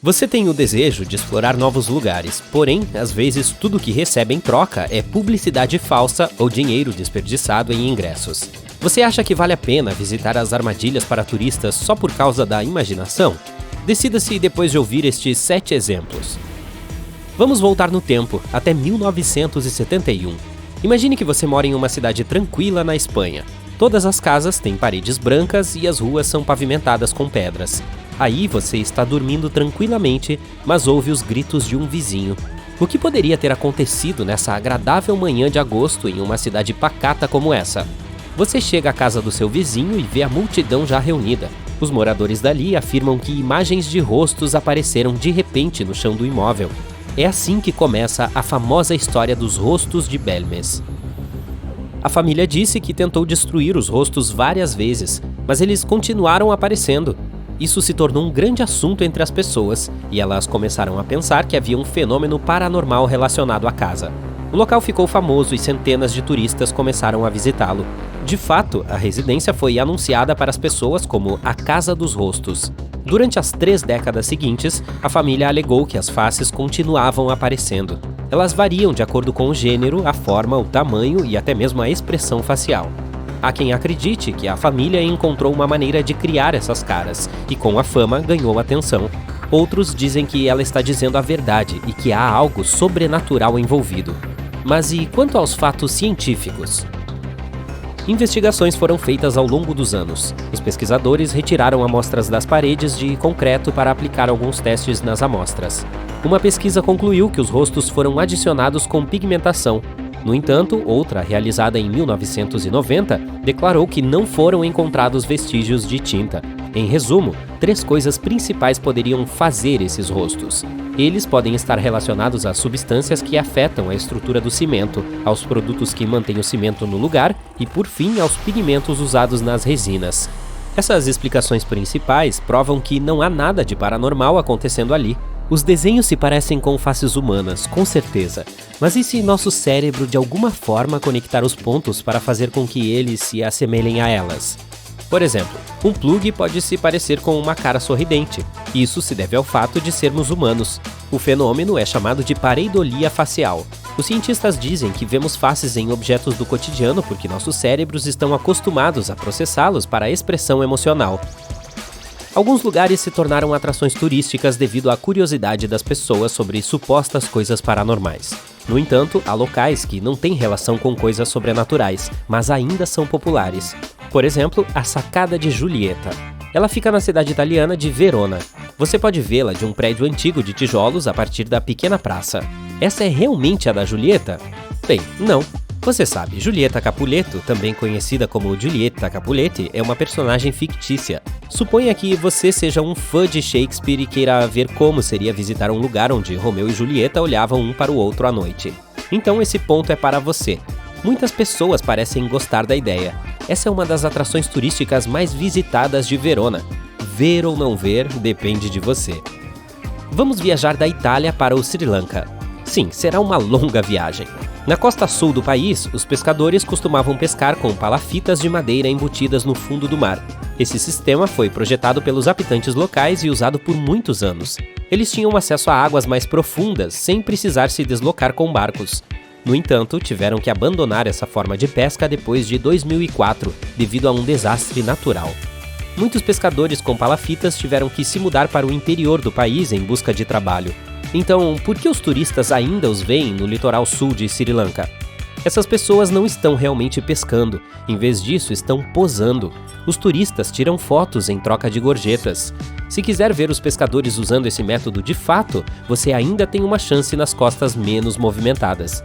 Você tem o desejo de explorar novos lugares, porém, às vezes tudo que recebe em troca é publicidade falsa ou dinheiro desperdiçado em ingressos. Você acha que vale a pena visitar as armadilhas para turistas só por causa da imaginação? Decida-se depois de ouvir estes 7 exemplos. Vamos voltar no tempo, até 1971. Imagine que você mora em uma cidade tranquila na Espanha. Todas as casas têm paredes brancas e as ruas são pavimentadas com pedras. Aí você está dormindo tranquilamente, mas ouve os gritos de um vizinho. O que poderia ter acontecido nessa agradável manhã de agosto em uma cidade pacata como essa? Você chega à casa do seu vizinho e vê a multidão já reunida. Os moradores dali afirmam que imagens de rostos apareceram de repente no chão do imóvel. É assim que começa a famosa história dos rostos de Belmez. A família disse que tentou destruir os rostos várias vezes, mas eles continuaram aparecendo. Isso se tornou um grande assunto entre as pessoas, e elas começaram a pensar que havia um fenômeno paranormal relacionado à casa. O local ficou famoso e centenas de turistas começaram a visitá-lo. De fato, a residência foi anunciada para as pessoas como a Casa dos Rostos. Durante as 3 décadas seguintes, a família alegou que as faces continuavam aparecendo. Elas variam de acordo com o gênero, a forma, o tamanho e até mesmo a expressão facial. Há quem acredite que a família encontrou uma maneira de criar essas caras e com a fama ganhou atenção. Outros dizem que ela está dizendo a verdade e que há algo sobrenatural envolvido. Mas e quanto aos fatos científicos? Investigações foram feitas ao longo dos anos. Os pesquisadores retiraram amostras das paredes de concreto para aplicar alguns testes nas amostras. Uma pesquisa concluiu que os rostos foram adicionados com pigmentação. No entanto, outra, realizada em 1990, declarou que não foram encontrados vestígios de tinta. Em resumo, 3 coisas principais poderiam fazer esses rostos. Eles podem estar relacionados a substâncias que afetam a estrutura do cimento, aos produtos que mantêm o cimento no lugar e, por fim, aos pigmentos usados nas resinas. Essas explicações principais provam que não há nada de paranormal acontecendo ali. Os desenhos se parecem com faces humanas, com certeza, mas e se nosso cérebro de alguma forma conectar os pontos para fazer com que eles se assemelhem a elas? Por exemplo, um plug pode se parecer com uma cara sorridente. Isso se deve ao fato de sermos humanos. O fenômeno é chamado de pareidolia facial. Os cientistas dizem que vemos faces em objetos do cotidiano porque nossos cérebros estão acostumados a processá-los para a expressão emocional. Alguns lugares se tornaram atrações turísticas devido à curiosidade das pessoas sobre supostas coisas paranormais. No entanto, há locais que não têm relação com coisas sobrenaturais, mas ainda são populares. Por exemplo, a Sacada de Giulietta. Ela fica na cidade italiana de Verona. Você pode vê-la de um prédio antigo de tijolos a partir da pequena praça. Essa é realmente a da Giulietta? Bem, não. Você sabe, Giulietta Capuleto, também conhecida como Giulietta Capuletti, é uma personagem fictícia. Suponha que você seja um fã de Shakespeare e queira ver como seria visitar um lugar onde Romeu e Julieta olhavam um para o outro à noite. Então esse ponto é para você. Muitas pessoas parecem gostar da ideia. Essa é uma das atrações turísticas mais visitadas de Verona. Ver ou não ver, depende de você. Vamos viajar da Itália para o Sri Lanka. Sim, será uma longa viagem. Na costa sul do país, os pescadores costumavam pescar com palafitas de madeira embutidas no fundo do mar. Esse sistema foi projetado pelos habitantes locais e usado por muitos anos. Eles tinham acesso a águas mais profundas, sem precisar se deslocar com barcos. No entanto, tiveram que abandonar essa forma de pesca depois de 2004, devido a um desastre natural. Muitos pescadores com palafitas tiveram que se mudar para o interior do país em busca de trabalho. Então, por que os turistas ainda os veem no litoral sul de Sri Lanka? Essas pessoas não estão realmente pescando, em vez disso estão posando. Os turistas tiram fotos em troca de gorjetas. Se quiser ver os pescadores usando esse método de fato, você ainda tem uma chance nas costas menos movimentadas.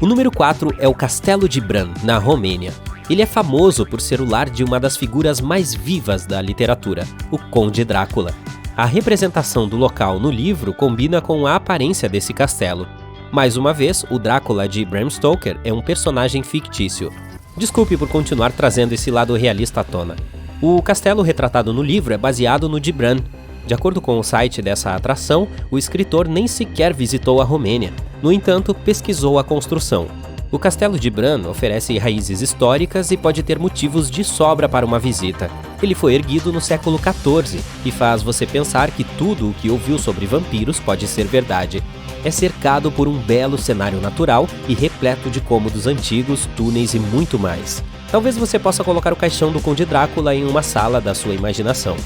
O número 4 é o Castelo de Bran, na Romênia. Ele é famoso por ser o lar de uma das figuras mais vivas da literatura, o Conde Drácula. A representação do local no livro combina com a aparência desse castelo. Mais uma vez, o Drácula de Bram Stoker é um personagem fictício. Desculpe por continuar trazendo esse lado realista à tona. O castelo retratado no livro é baseado no de Bran. De acordo com o site dessa atração, o escritor nem sequer visitou a Romênia. No entanto, pesquisou a construção. O castelo de Bran oferece raízes históricas e pode ter motivos de sobra para uma visita. Ele foi erguido no século XIV e faz você pensar que tudo o que ouviu sobre vampiros pode ser verdade. É cercado por um belo cenário natural e repleto de cômodos antigos, túneis e muito mais. Talvez você possa colocar o caixão do Conde Drácula em uma sala da sua imaginação.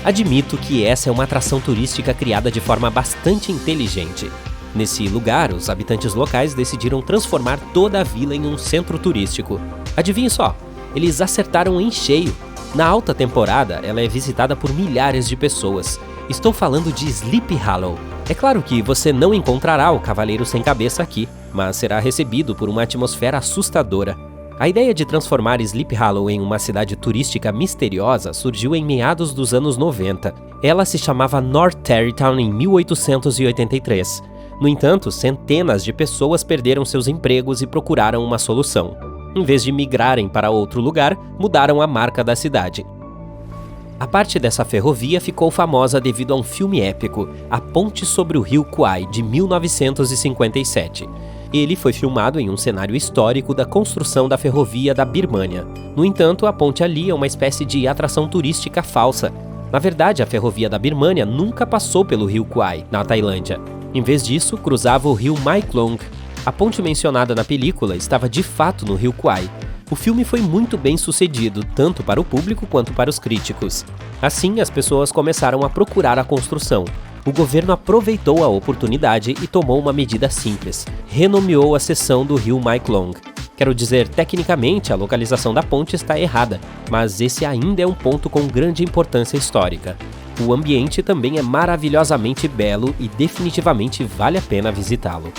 Admito que essa é uma atração turística criada de forma bastante inteligente. Nesse lugar, os habitantes locais decidiram transformar toda a vila em um centro turístico. Adivinhe só, eles acertaram em cheio. Na alta temporada, ela é visitada por milhares de pessoas. Estou falando de Sleepy Hollow. É claro que você não encontrará o Cavaleiro Sem Cabeça aqui, mas será recebido por uma atmosfera assustadora. A ideia de transformar Sleepy Hollow em uma cidade turística misteriosa surgiu em meados dos anos 90. Ela se chamava North Tarrytown em 1883. No entanto, centenas de pessoas perderam seus empregos e procuraram uma solução. Em vez de migrarem para outro lugar, mudaram a marca da cidade. A parte dessa ferrovia ficou famosa devido a um filme épico, A Ponte sobre o Rio Kwai, de 1957. Ele foi filmado em um cenário histórico da construção da ferrovia da Birmânia. No entanto, a ponte ali é uma espécie de atração turística falsa. Na verdade, a ferrovia da Birmânia nunca passou pelo Rio Kwai, na Tailândia. Em vez disso, cruzava o rio Mae Klong. A ponte mencionada na película estava de fato no Rio Kwai. O filme foi muito bem sucedido, tanto para o público quanto para os críticos. Assim, as pessoas começaram a procurar a construção. O governo aproveitou a oportunidade e tomou uma medida simples. Renomeou a seção do rio Mae Klong. Quero dizer, tecnicamente a localização da ponte está errada, mas esse ainda é um ponto com grande importância histórica. O ambiente também é maravilhosamente belo e definitivamente vale a pena visitá-lo.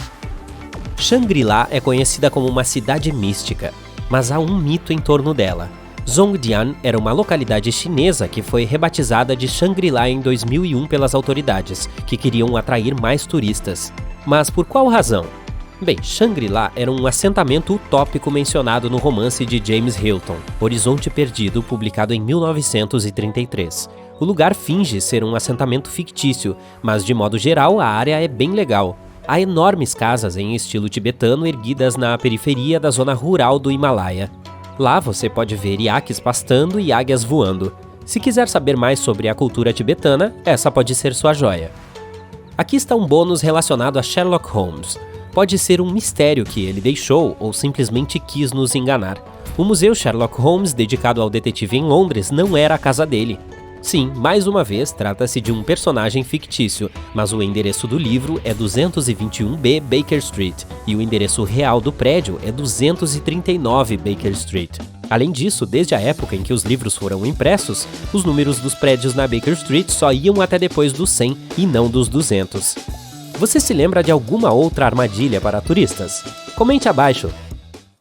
Shangri-La é conhecida como uma cidade mística, mas há um mito em torno dela. Zhongdian era uma localidade chinesa que foi rebatizada de Shangri-La em 2001 pelas autoridades, que queriam atrair mais turistas. Mas por qual razão? Bem, Shangri-La era um assentamento utópico mencionado no romance de James Hilton, Horizonte Perdido, publicado em 1933. O lugar finge ser um assentamento fictício, mas de modo geral a área é bem legal. Há enormes casas em estilo tibetano erguidas na periferia da zona rural do Himalaia. Lá você pode ver iaques pastando e águias voando. Se quiser saber mais sobre a cultura tibetana, essa pode ser sua joia. Aqui está um bônus relacionado a Sherlock Holmes. Pode ser um mistério que ele deixou ou simplesmente quis nos enganar. O Museu Sherlock Holmes, dedicado ao detetive em Londres, não era a casa dele. Sim, mais uma vez, trata-se de um personagem fictício, mas o endereço do livro é 221B Baker Street e o endereço real do prédio é 239 Baker Street. Além disso, desde a época em que os livros foram impressos, os números dos prédios na Baker Street só iam até depois dos 100 e não dos 200. Você se lembra de alguma outra armadilha para turistas? Comente abaixo!